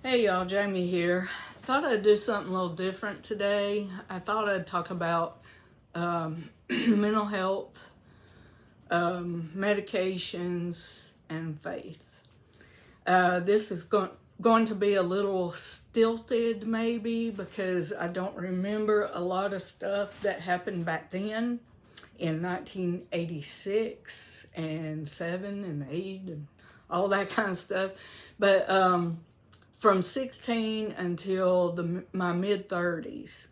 Hey y'all, Jamie here. Thought I'd do something a little different today. I thought I'd talk about mental health, medications, and faith. This is going to be a little stilted maybe because I don't remember a lot of stuff that happened back then in 1986 and 7 and 8 and all that kind of stuff. But from 16 until my mid-30s,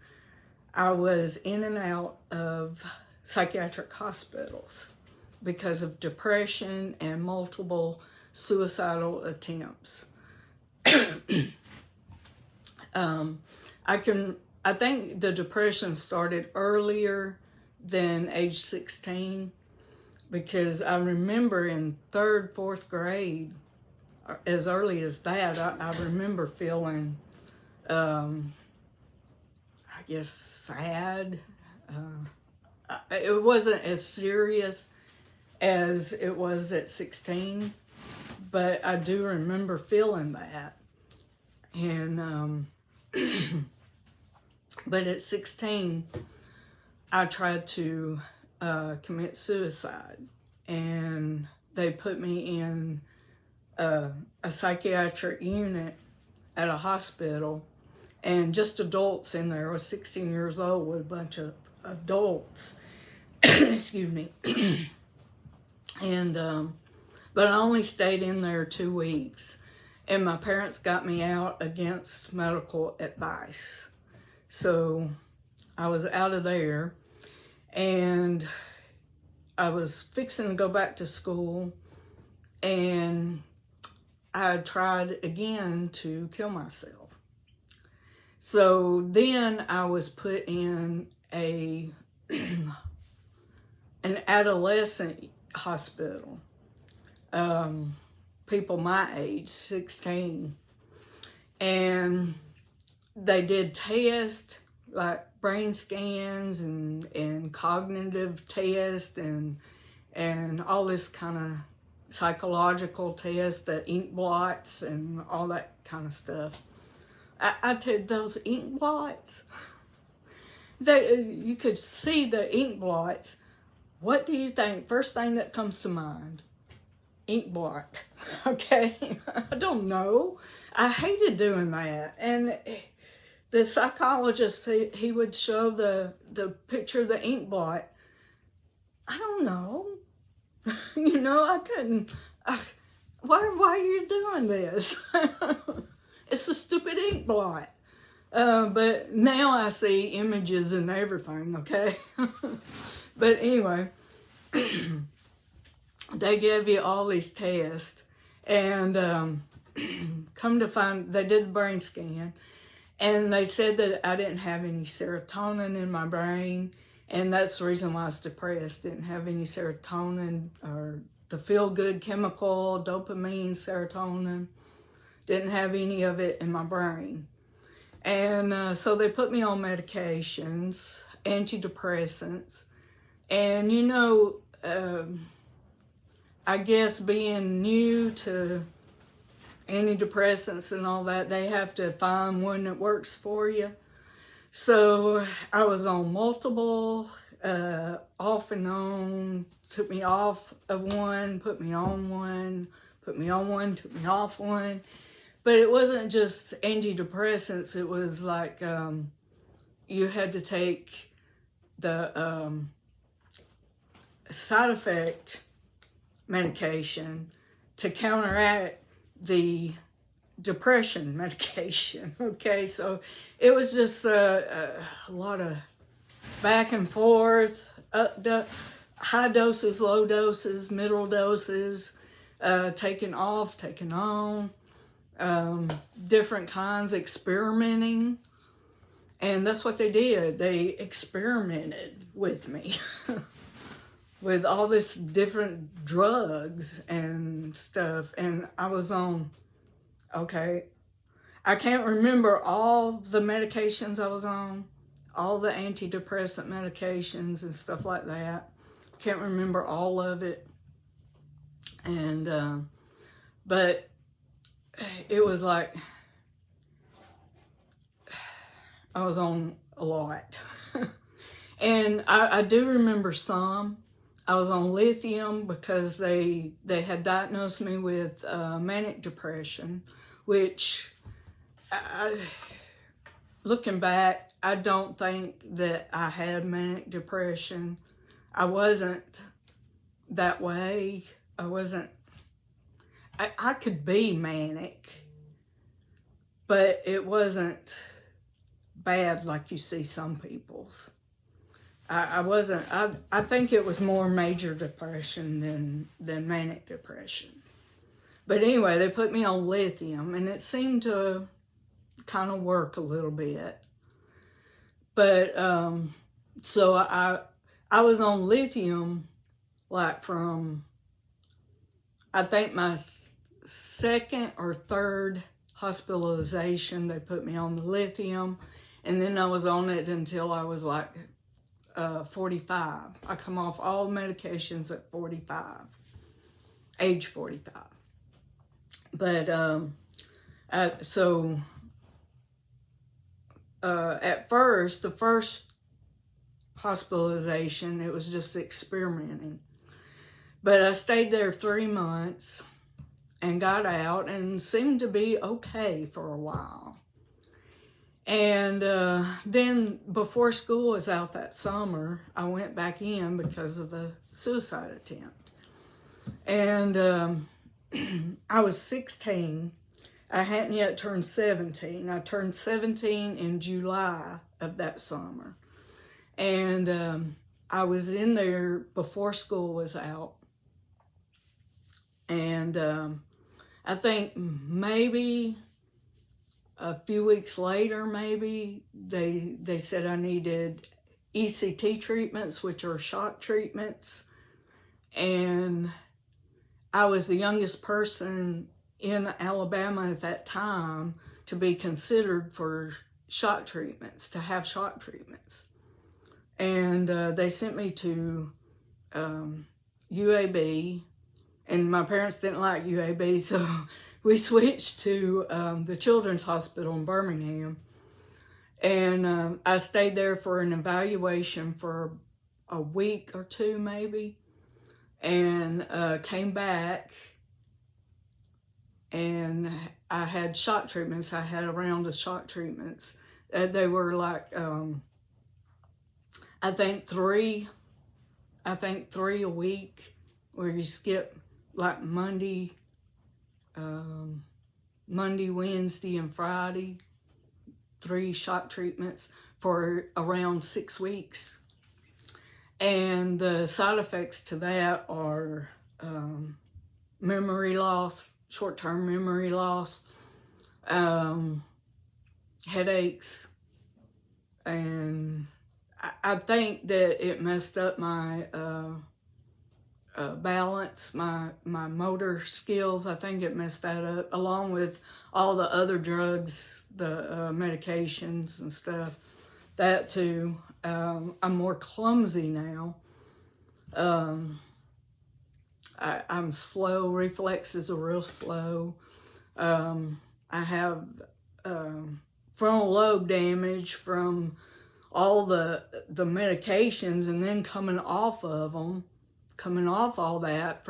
I was in and out of psychiatric hospitals because of depression and multiple suicidal attempts. I think the depression started earlier than age 16 because I remember in 3rd, 4th grade, as early as that, I remember feeling, I guess, sad. It wasn't as serious as it was at 16, but I do remember feeling that. And, but at 16, I tried to commit suicide, and they put me in a psychiatric unit at a hospital, and just adults in there. I was 16 years old with a bunch of adults. Excuse me. And but I only stayed in there 2 weeks, and my parents got me out against medical advice. So I was out of there, and I was fixing to go back to school, and I tried again to kill myself. So then I was put in an adolescent hospital. People my age, 16. And they did tests like brain scans and cognitive tests and all this kind of psychological tests, the ink blots and all that kind of stuff. I did those ink blots. You could see the ink blots. What do you think? First thing that comes to mind? Ink blot. Okay? I don't know. I hated doing that. And the psychologist, he would show the picture of the ink blot. I don't know. You know, I couldn't. Why are you doing this? It's a stupid ink blot. But now I see images and everything, okay? But anyway, they gave you all these tests, and come to find, they did a brain scan, and they said that I didn't have any serotonin in my brain, and that's the reason why I was depressed. Didn't have any serotonin or the feel-good chemical, dopamine, serotonin. Didn't have any of it in my brain. And so they put me on medications, antidepressants. And, you know, I guess being new to antidepressants and all that, they have to find one that works for you. So I was on multiple, off and on, took me off of one, put me on one, put me on one, took me off one. But it wasn't just antidepressants. It was like you had to take the side effect medication to counteract the depression medication. Okay, so it was just a lot of back and forth, high doses, low doses, middle doses, taking off, taking on, different kinds, experimenting. And that's what they did. They experimented with me with all this different drugs and stuff. And I was on, okay, I can't remember all the medications I was on, all the antidepressant medications and stuff like that. Can't remember all of it. And, but it was like I was on a lot. And I do remember some. I was on lithium because they had diagnosed me with manic depression, which, looking back, I don't think that I had manic depression. I wasn't that way. I could be manic, but it wasn't bad like you see some people's. I wasn't, I think it was more major depression than manic depression. But anyway, they put me on lithium, and it seemed to kind of work a little bit. But, so I was on lithium, like from, I think my second or third hospitalization, they put me on the lithium, and then I was on it until I was like 45. I come off all at 45, age 45. But at first, the first hospitalization, it was just experimenting. But I stayed there 3 months and got out and seemed to be okay for a while. And then before school was out that summer, I went back in because of a suicide attempt. And I was 16. I hadn't yet turned 17. I turned 17 in July of that summer. And I was in there before school was out. And I think maybe a few weeks later, maybe, they said I needed ECT treatments, which are shock treatments. And I was the youngest person in Alabama at that time to be considered for shock treatments, to have shock treatments. And they sent me to UAB, and my parents didn't like UAB, so we switched to the Children's Hospital in Birmingham. And I stayed there for an evaluation for a week or two, maybe, and came back, and I had shock treatments. I had a round of shock treatments. They were like, I think three a week, where you skip like Monday, Wednesday, and Friday, 3 shock treatments for around 6 weeks. And the side effects to that are memory loss, short-term memory loss, headaches, and I think that it messed up my balance, my motor skills. I think it messed that up, along with all the other drugs, the medications and stuff. That too. I'm more clumsy now. I'm slow. Reflexes are real slow. I have frontal lobe damage from all the medications, and then coming off all that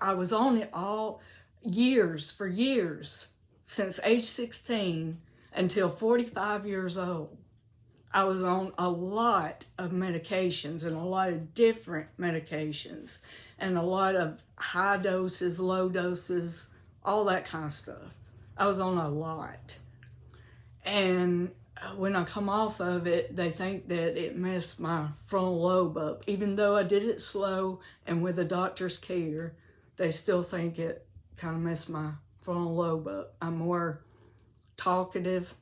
I was on it for years, since age 16 until 45 years old. I was on a lot of medications, and a lot of different medications, and a lot of high doses, low doses, all that kind of stuff. I was on a lot. And when I come off of it, they think that it messed my frontal lobe up. Even though I did it slow and with a doctor's care, they still think it kind of messed my frontal lobe up. I'm more talkative.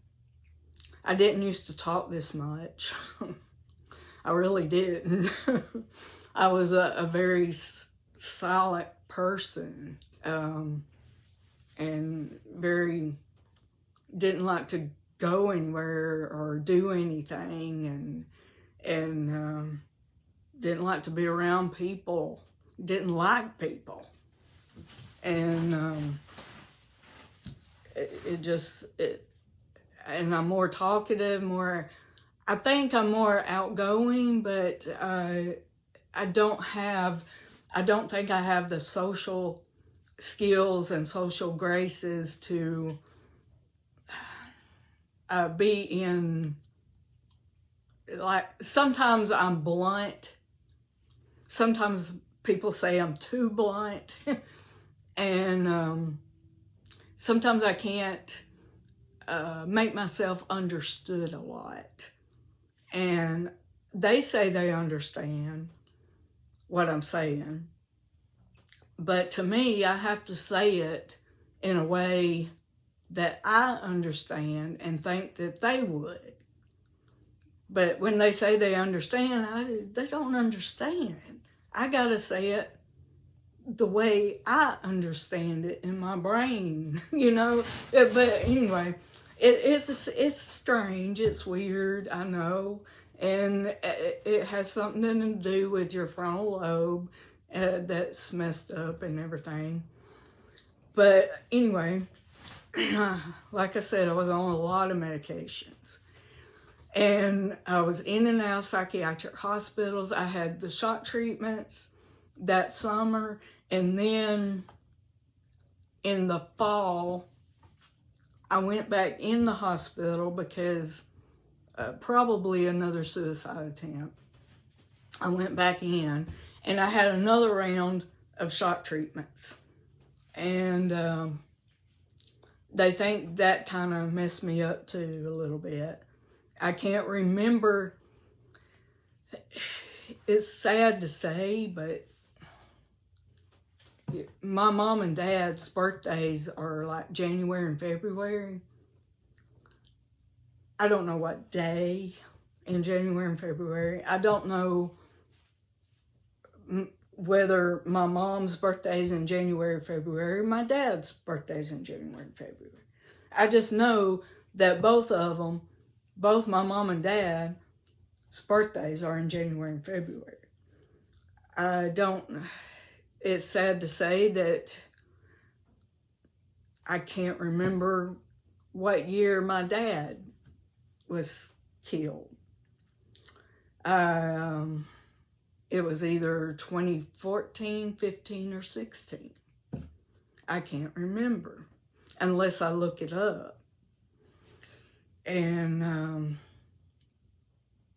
I didn't used to talk this much. I really didn't. I was a very silent person, and didn't like to go anywhere or do anything, and didn't like to be around people, didn't like people. And and I'm more talkative, I think I'm more outgoing, but I don't think I have the social skills and social graces to be in, like, sometimes I'm blunt. Sometimes people say I'm too blunt. And sometimes I can't make myself understood a lot. And they say they understand what I'm saying. But to me, I have to say it in a way that I understand and think that they would. But when they say they understand, they don't understand. I gotta say it the way I understand it in my brain, you know. But anyway, it's strange. It's weird, I know, and it has something to do with your frontal lobe that's messed up and everything. But anyway, like I said, I was on a lot of medications. And I was in and out of psychiatric hospitals. I had the shock treatments that summer. And then in the fall, I went back in the hospital because probably another suicide attempt. I went back in and I had another round of shock treatments. And they think that kind of messed me up too a little bit. I can't remember. It's sad to say, but my mom and dad's birthdays are like January and February. I don't know what day in January and February. I don't know whether my mom's birthday's in January or February, or my dad's birthday's in January and February. I just know that both of them, both my mom and dad's birthdays are in January and February. It's sad to say that I can't remember what year my dad was killed. It was either 2014, 15, or 16. I can't remember unless I look it up. And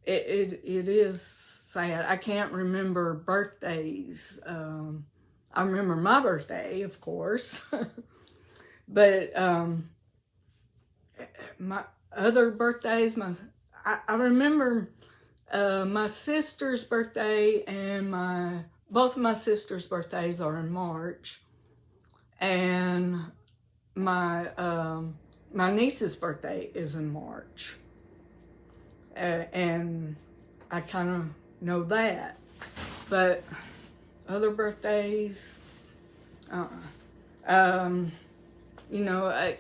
it is sad. I can't remember birthdays. I remember my birthday, of course. But my other birthdays, I remember my sister's birthday, and both of my sister's birthdays are in March, and my niece's birthday is in March, and I kind of know that, but other birthdays, you know, it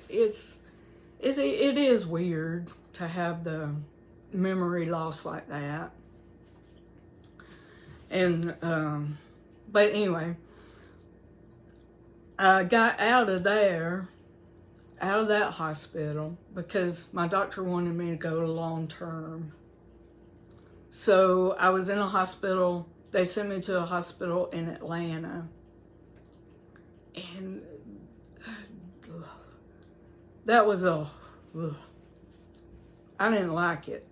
is weird to have the memory loss like that. And but anyway, I got out of that hospital because my doctor wanted me to go to long term. So I was in a hospital. They sent me to a hospital in Atlanta, and that was I didn't like it.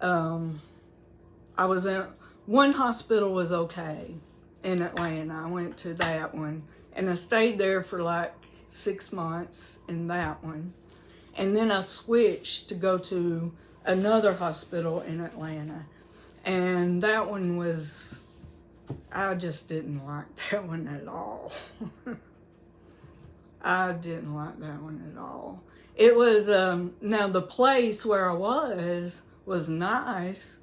I was in one hospital was okay in Atlanta. I went to that one, and I stayed there for like 6 months in that one, and then I switched to go to another hospital in Atlanta, and that one was, I just didn't like that one at all. I didn't like that one at all. It was, now the place where I was nice.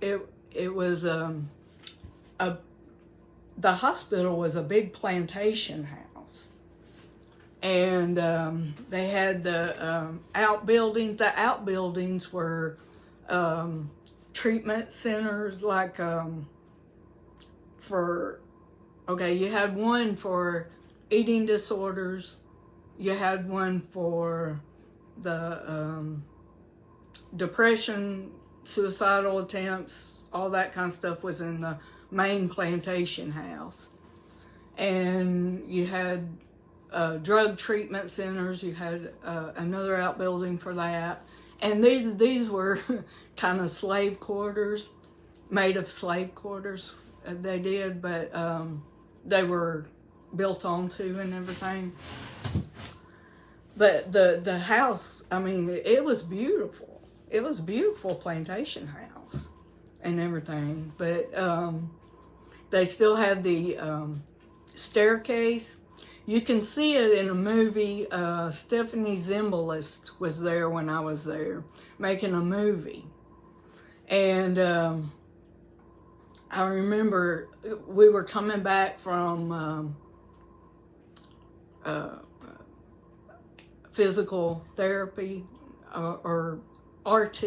It was, the hospital was a big plantation house. And they had the outbuildings. The outbuildings were treatment centers, like you had one for eating disorders. You had one for the depression, suicidal attempts, all that kind of stuff was in the main plantation house. And you had drug treatment centers, you had another outbuilding for that. And these were kind of slave quarters, made of slave quarters, they did, but they were built onto and everything. But the house, I mean, it was beautiful. It was a beautiful plantation house and everything. But they still had the staircase. You can see it in a movie. Stephanie Zimbalist was there when I was there, making a movie. And I remember we were coming back from physical therapy or RT,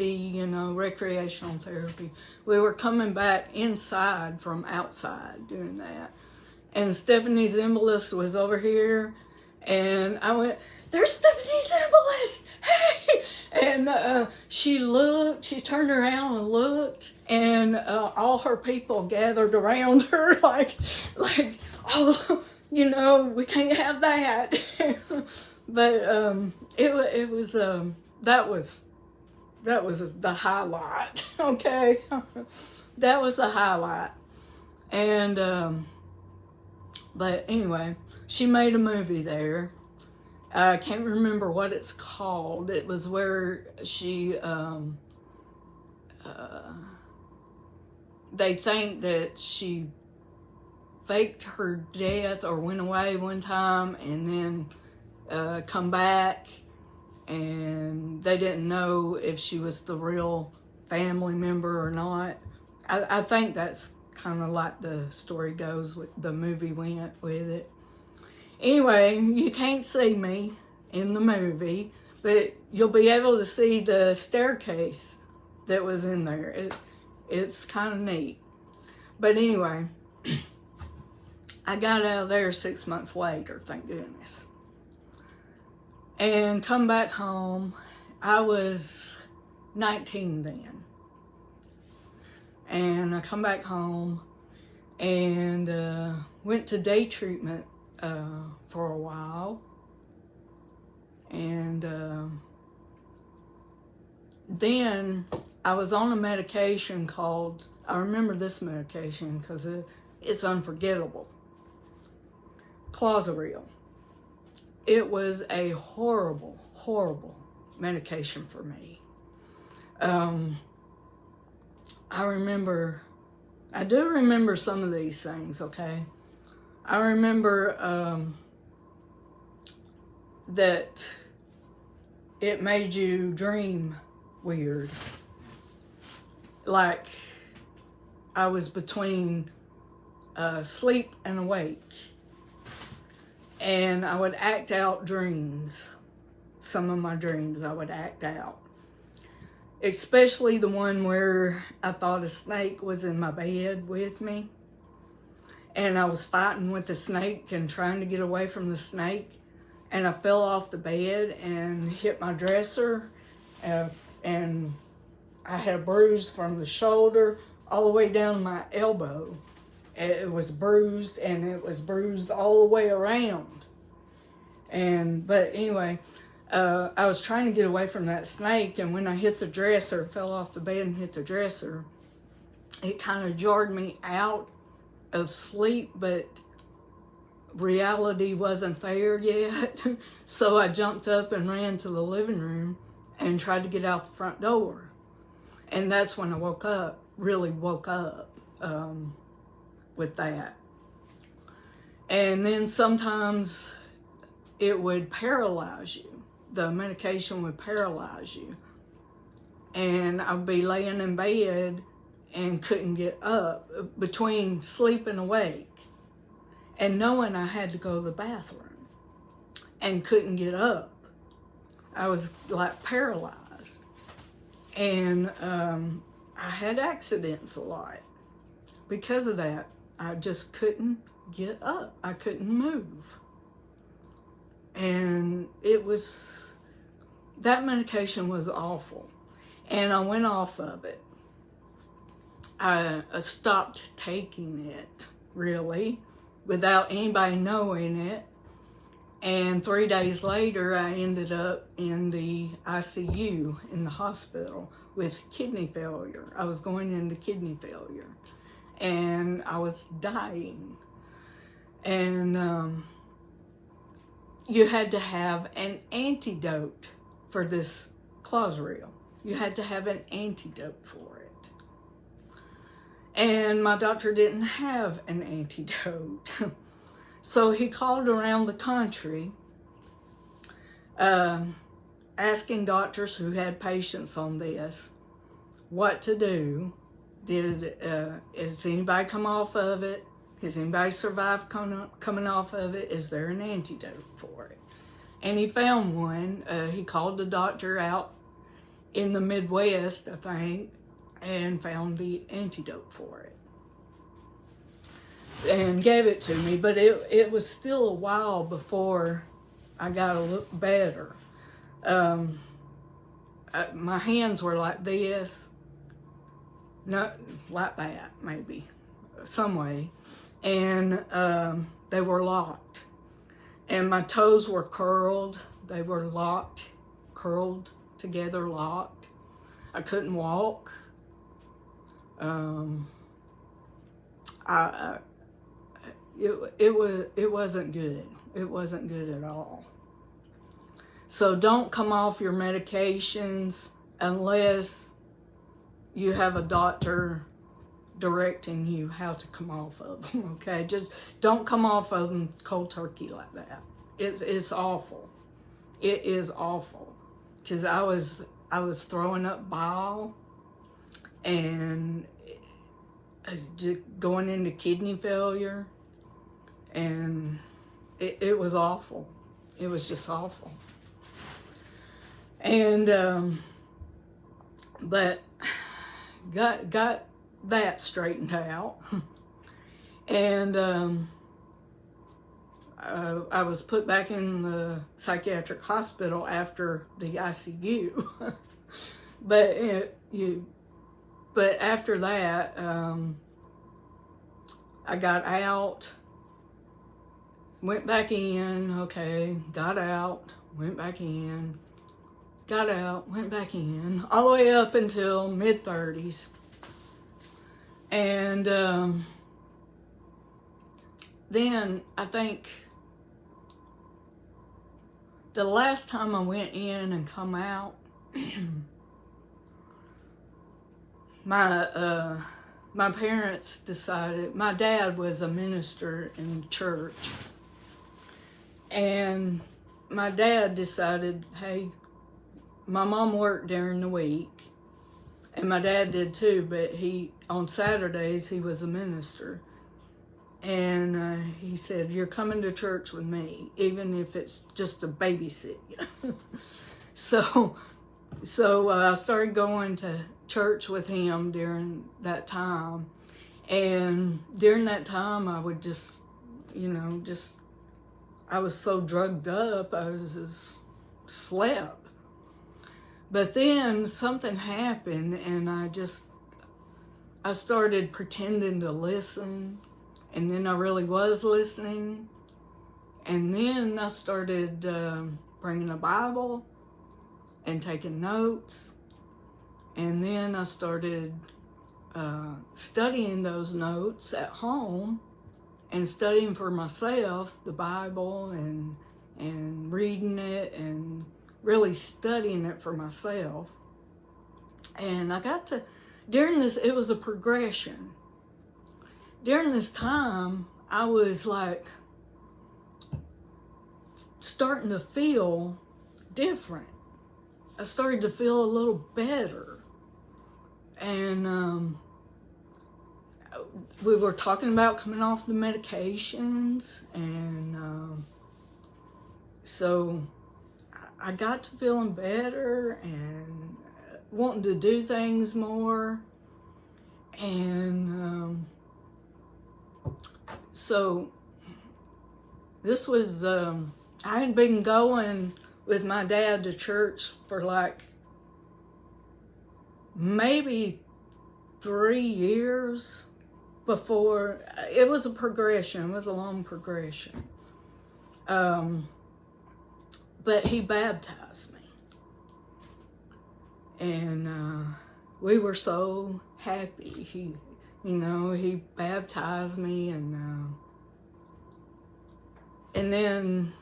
recreational therapy. We were coming back inside from outside doing that. And Stephanie Zimbalist was over here, and I went, "There's Stephanie Zimbalist, hey!" And she turned around and looked, and all her people gathered around her like, "Oh, we can't have that." But it was that was the highlight. Okay, that was the highlight. And but anyway, she made a movie there. I can't remember what it's called. It was where she they think that she faked her death or went away one time and then come back, and they didn't know if she was the real family member or not. I think that's kind of like the story goes, with the movie went with it. Anyway, you can't see me in the movie, but you'll be able to see the staircase that was in there. It's kind of neat. But anyway, I got out of there 6 months later, thank goodness. And come back home. I was 19 then. And I come back home and went to day treatment for a while. And then I was on a medication called, I remember this medication because it's unforgettable, Clozaril. It was a horrible, horrible medication for me. I do remember some of these things, okay? I remember that it made you dream weird. Like I was between sleep and awake. And I would act out dreams. Some of my dreams I would act out. Especially the one where I thought a snake was in my bed with me. And I was fighting with the snake and trying to get away from the snake. And I fell off the bed and hit my dresser. And I had a bruise from the shoulder all the way down my elbow. It was bruised, and it was bruised all the way around. But anyway, I was trying to get away from that snake, and when I hit the dresser, fell off the bed and hit the dresser, it kind of jarred me out of sleep, but reality wasn't there yet. So I jumped up and ran to the living room and tried to get out the front door. And that's when I woke up, really woke up with that. And then sometimes it would paralyze you. The medication would paralyze you. And I'd be laying in bed and couldn't get up between sleep and awake, and knowing I had to go to the bathroom and couldn't get up. I was like paralyzed. And I had accidents a lot. Because of that, I just couldn't get up. I couldn't move. And it was that medication was awful, and I went off of it. I stopped taking it, really, without anybody knowing it. And 3 days later, I ended up in the ICU in the hospital with kidney failure. I was going into kidney failure, and I was dying. And you had to have an antidote for this Clozaril. You had to have an antidote for it. And my doctor didn't have an antidote. So he called around the country, asking doctors who had patients on this what to do. Has anybody come off of it? Has anybody survived coming off of it? Is there an antidote for it? And he found one. He called the doctor out in the Midwest, I think, and found the antidote for it. And gave it to me, but it was still a while before I got a little better. My hands were like this, no, like that, maybe, some way. And they were locked. And my toes were curled. They were locked, curled together, locked. I couldn't walk. It wasn't good. It wasn't good at all. So don't come off your medications unless you have a doctor directing you how to come off of them, okay? Just don't come off of them cold turkey like that. It's awful. It is awful. Because I was throwing up bile and going into kidney failure, and it was awful. It was just awful. And but got that straightened out. And I was put back in the psychiatric hospital after the ICU. But after that, I got out, went back in, okay, got out, went back in, got out, went back in, all the way up until mid-30s. And then I think the last time I went in and come out, my parents decided, my dad was a minister in church, and my dad decided, hey, my mom worked during the week, and my dad did too, but on Saturdays he was a minister. And he said, you're coming to church with me, even if it's just to babysit you. So I started going to church with him during that time. And during that time, I would just, I was so drugged up, I was just slept. But then something happened, and I started pretending to listen. And then I really was listening. And then I started bringing a Bible and taking notes. And then I started studying those notes at home and studying for myself the Bible and reading it and really studying it for myself. And I got to, during this, it was a progression. During this time, I was like starting to feel different. I started to feel a little better. And we were talking about coming off the medications. And so I got to feeling better and wanting to do things more. And so this was, I had been going with my dad to church for like maybe 3 years before. It was a progression. It was a long progression. But he baptized me. And we were so happy. He baptized me, and then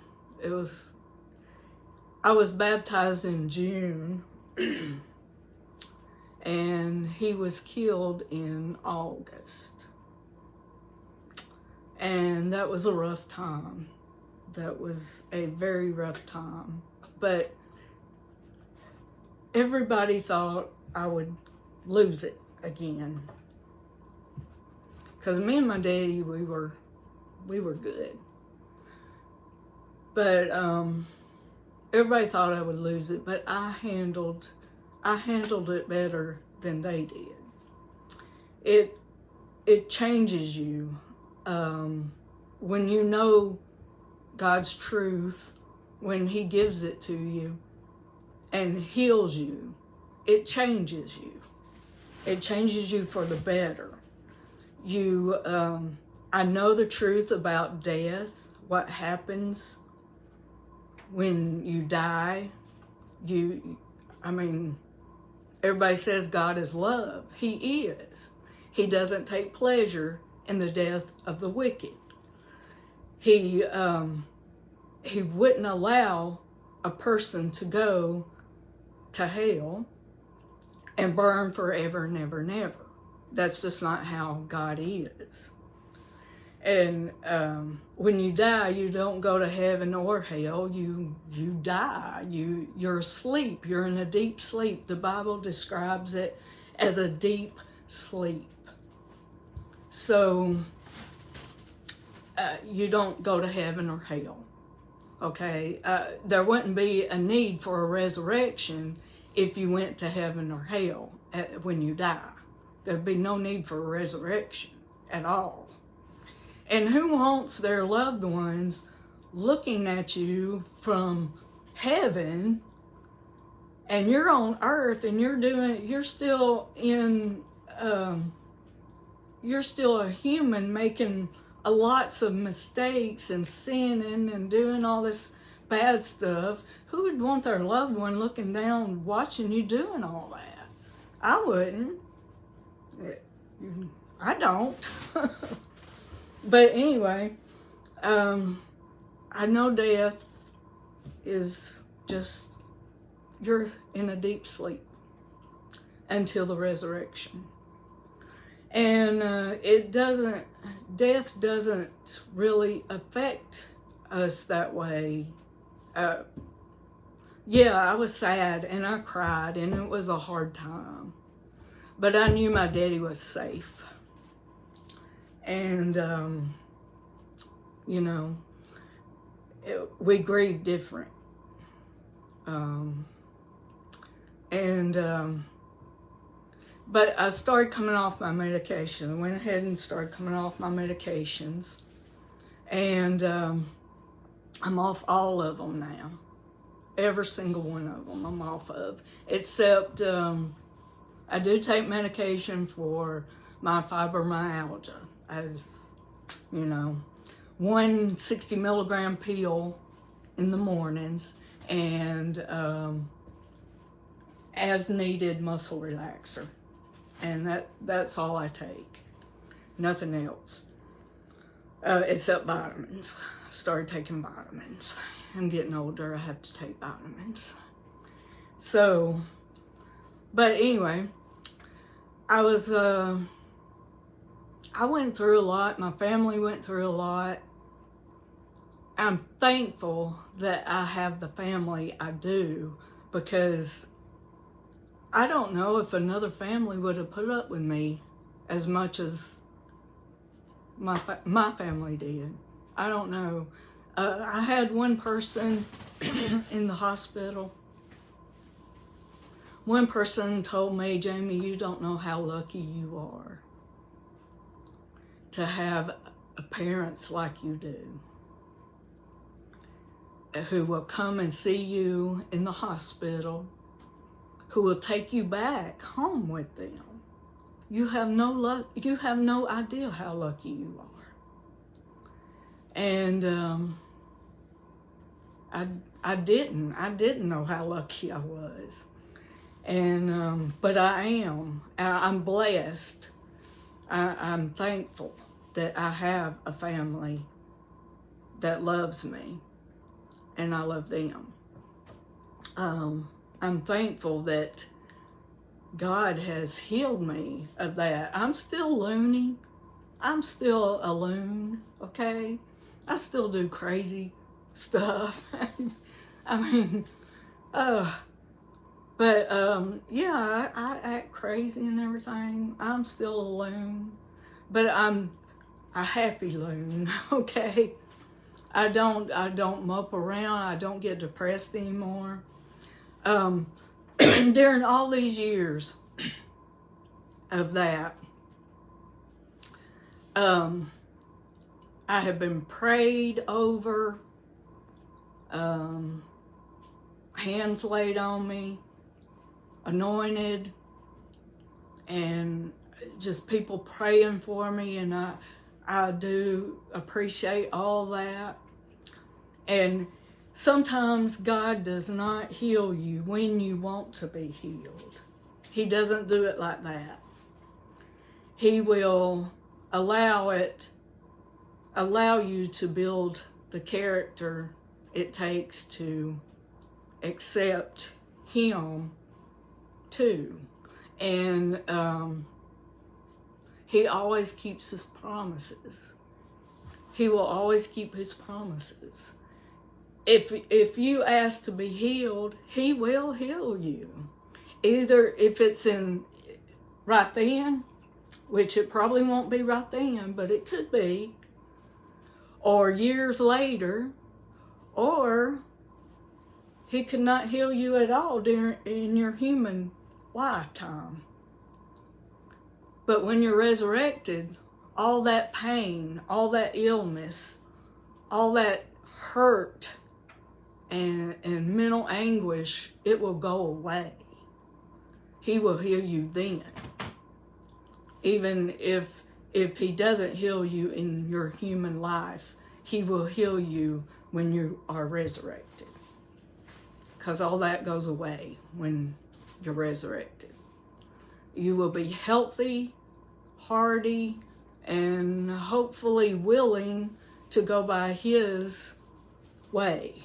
I was baptized in June, and he was killed in August. And that was a rough time. That was a very rough time. But everybody thought I would lose it again. Because me and my daddy, we were good. But everybody thought I would lose it, but I handled it better than they did. It changes you. When you know God's truth, when He gives it to you and heals you, it changes you. It changes you for the better. I know the truth about death, what happens when you die. Everybody says God is love. He is. He doesn't take pleasure in the death of the wicked. He wouldn't allow a person to go to hell and burn forever and ever and ever. That's just not how God is. And when you die, you don't go to heaven or hell. You die. You're asleep. You're in a deep sleep. The Bible describes it as a deep sleep. So you don't go to heaven or hell. Okay? There wouldn't be a need for a resurrection if you went to heaven or hell when you die. There'd be no need for a resurrection at all. And who wants their loved ones looking at you from heaven, and you're on earth and you're still a human making lots of mistakes and sinning and doing all this bad stuff? Who would want their loved one looking down, watching you doing all that? I wouldn't. I don't. But anyway, I know death is just, you're in a deep sleep until the resurrection. And death doesn't really affect us that way. Yeah, I was sad and I cried and it was a hard time. But I knew my daddy was safe. And, we grieve different. But I started coming off my medication. I went ahead and started coming off my medications. And I'm off all of them now. Every single one of them I'm off of. Except I do take medication for my fibromyalgia. One 60 milligram pill in the mornings and as needed muscle relaxer. And that's all I take. Nothing else. Except vitamins. I started taking vitamins. I'm getting older, I have to take vitamins. So, but anyway, I went through a lot. My family went through a lot. I'm thankful that I have the family I do, because I don't know if another family would have put up with me as much as my family did. I don't know. I had one person in the hospital. One person told me, Jamie, you don't know how lucky you are to have parents like you do. who will come and see you in the hospital, who will take you back home with them. You have no luck. You have no idea how lucky you are. And I didn't know how lucky I was. And but I am. I'm blessed. I'm thankful that I have a family that loves me, and I love them. I'm thankful that God has healed me of that. I'm still loony. I'm still a loon, okay? I still do crazy stuff. I mean, but yeah, I act crazy and everything. I'm still a loon, but I'm a happy loon, okay? I don't mope around. I don't get depressed anymore. And during all these years of that, I have been prayed over, hands laid on me, anointed, and just people praying for me, and I do appreciate all that. And sometimes God does not heal you when you want to be healed. He doesn't do it like that. He will allow you to build the character it takes to accept Him too. And He always keeps His promises. He will always keep His promises. If you ask to be healed, He will heal you. Either if it's in right then, which it probably won't be right then, but it could be, or years later, or He could not heal you at all in your human lifetime. But when you're resurrected, all that pain, all that illness, all that hurt and mental anguish, it will go away. He will heal you then. Even if He doesn't heal you in your human life, He will heal you when you are resurrected. Because all that goes away when you're resurrected. You will be healthy, hardy, and hopefully willing to go by His way.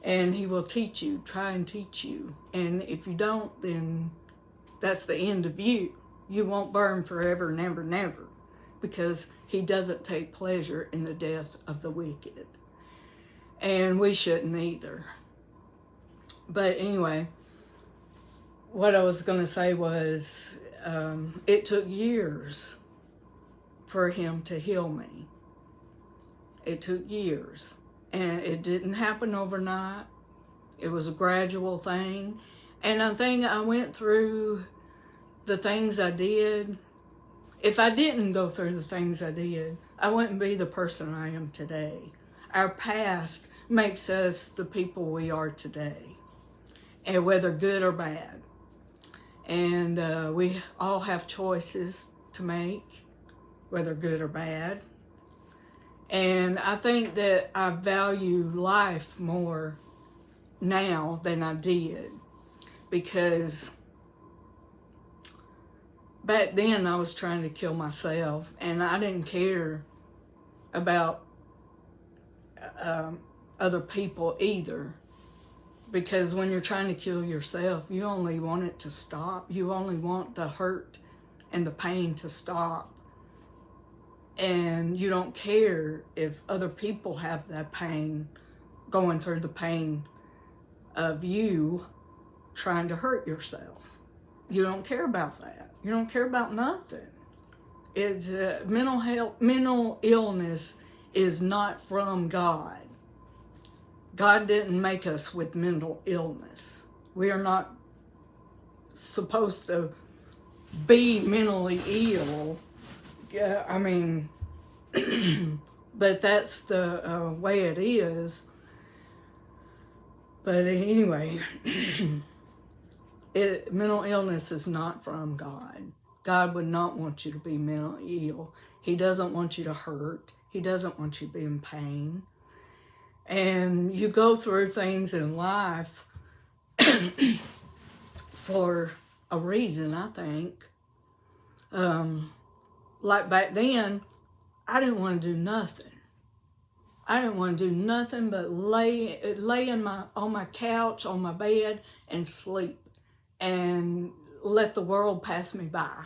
And He will teach you, try and teach you. And if you don't, then that's the end of you. You won't burn forever, never, never. Because He doesn't take pleasure in the death of the wicked. And we shouldn't either. But anyway, what I was going to say was, it took years for Him to heal me. It took years. And it didn't happen overnight. It was a gradual thing. And I think I went through the things I did. If I didn't go through the things I did, I wouldn't be the person I am today. Our past makes us the people we are today, and whether good or bad. And we all have choices to make, whether good or bad. And I think that I value life more now than I did, because back then I was trying to kill myself, and I didn't care about other people either, because when you're trying to kill yourself, you only want it to stop. You only want the hurt and the pain to stop. And you don't care if other people have that pain, going through the pain of you trying to hurt yourself. You don't care about that. You don't care about nothing. It's mental illness is not from God. God didn't make us with mental illness. We are not supposed to be mentally ill. I mean, but that's the way it is. But anyway, mental illness is not from God. God would not want you to be mentally ill. He doesn't want you to hurt. He doesn't want you to be in pain. And you go through things in life for a reason, I think. Like back then, I didn't want to do nothing. I didn't want to do nothing but lay on my couch, on my bed, and sleep, and let the world pass me by.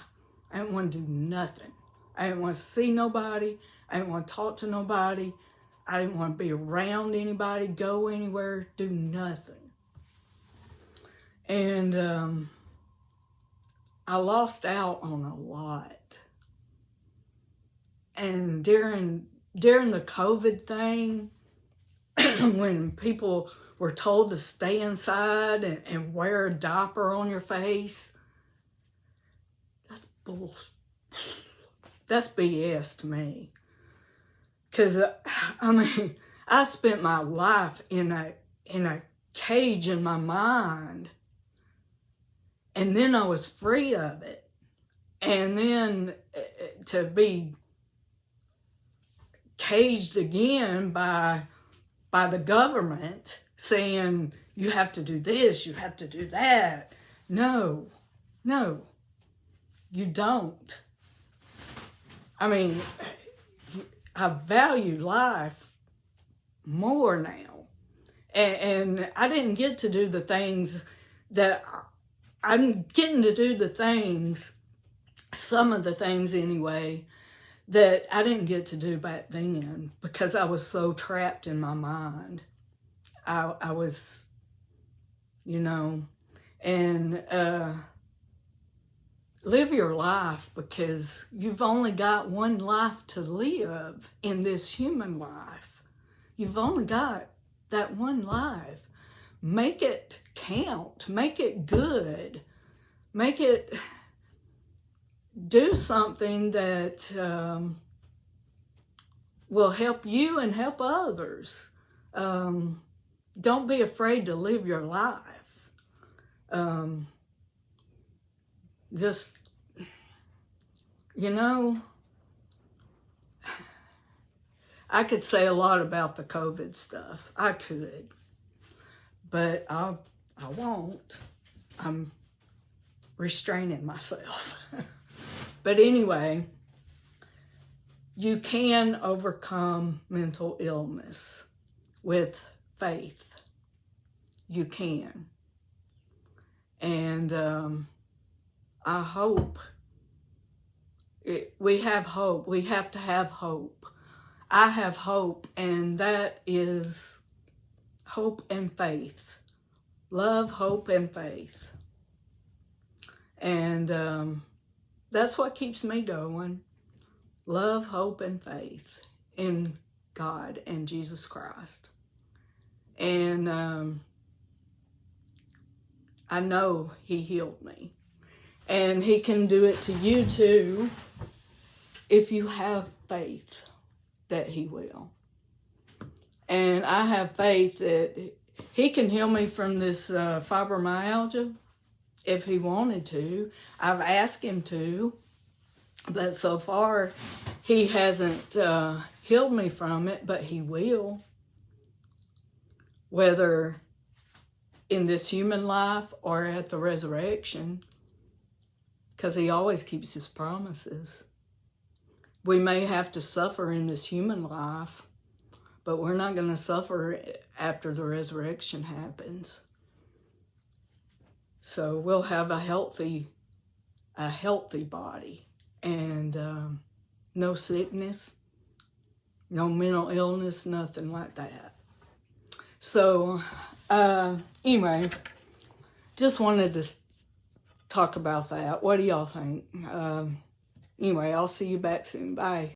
I didn't want to do nothing. I didn't want to see nobody. I didn't want to talk to nobody. I didn't want to be around anybody, go anywhere, do nothing. And I lost out on a lot. And during the COVID thing, when people were told to stay inside and wear a diaper on your face, that's bull. That's BS to me. Because, I mean, I spent my life in a cage in my mind. And then I was free of it. And then to be caged again by the government saying, you have to do this, you have to do that. No, you don't. I mean, I value life more now. And I didn't get to do the things that I'm getting to do the things, some of the things anyway, that I didn't get to do back then because I was so trapped in my mind. I was, and live your life, because you've only got one life to live in this human life. You've only got that one life. Make it count. Make it good. Make it do something that will help you and help others. Don't be afraid to live your life. Just, I could say a lot about the COVID stuff. I could. But I won't. I'm restraining myself. But anyway, you can overcome mental illness with faith. You can. And I hope, we have hope. We have to have hope. I have hope, and that is hope and faith. Love, hope, and faith. And that's what keeps me going. Love, hope, and faith in God and Jesus Christ. And I know He healed me. And He can do it to you too if you have faith that He will. And I have faith that He can heal me from this fibromyalgia if He wanted to. I've asked Him to, but so far He hasn't healed me from it, but He will. Whether in this human life or at the resurrection, because He always keeps His promises. We may have to suffer in this human life, but we're not going to suffer after the resurrection happens. So we'll have a healthy body, and no sickness, no mental illness, nothing like that. So anyway, just wanted to talk about that. What do y'all think? Anyway, I'll see you back soon. Bye.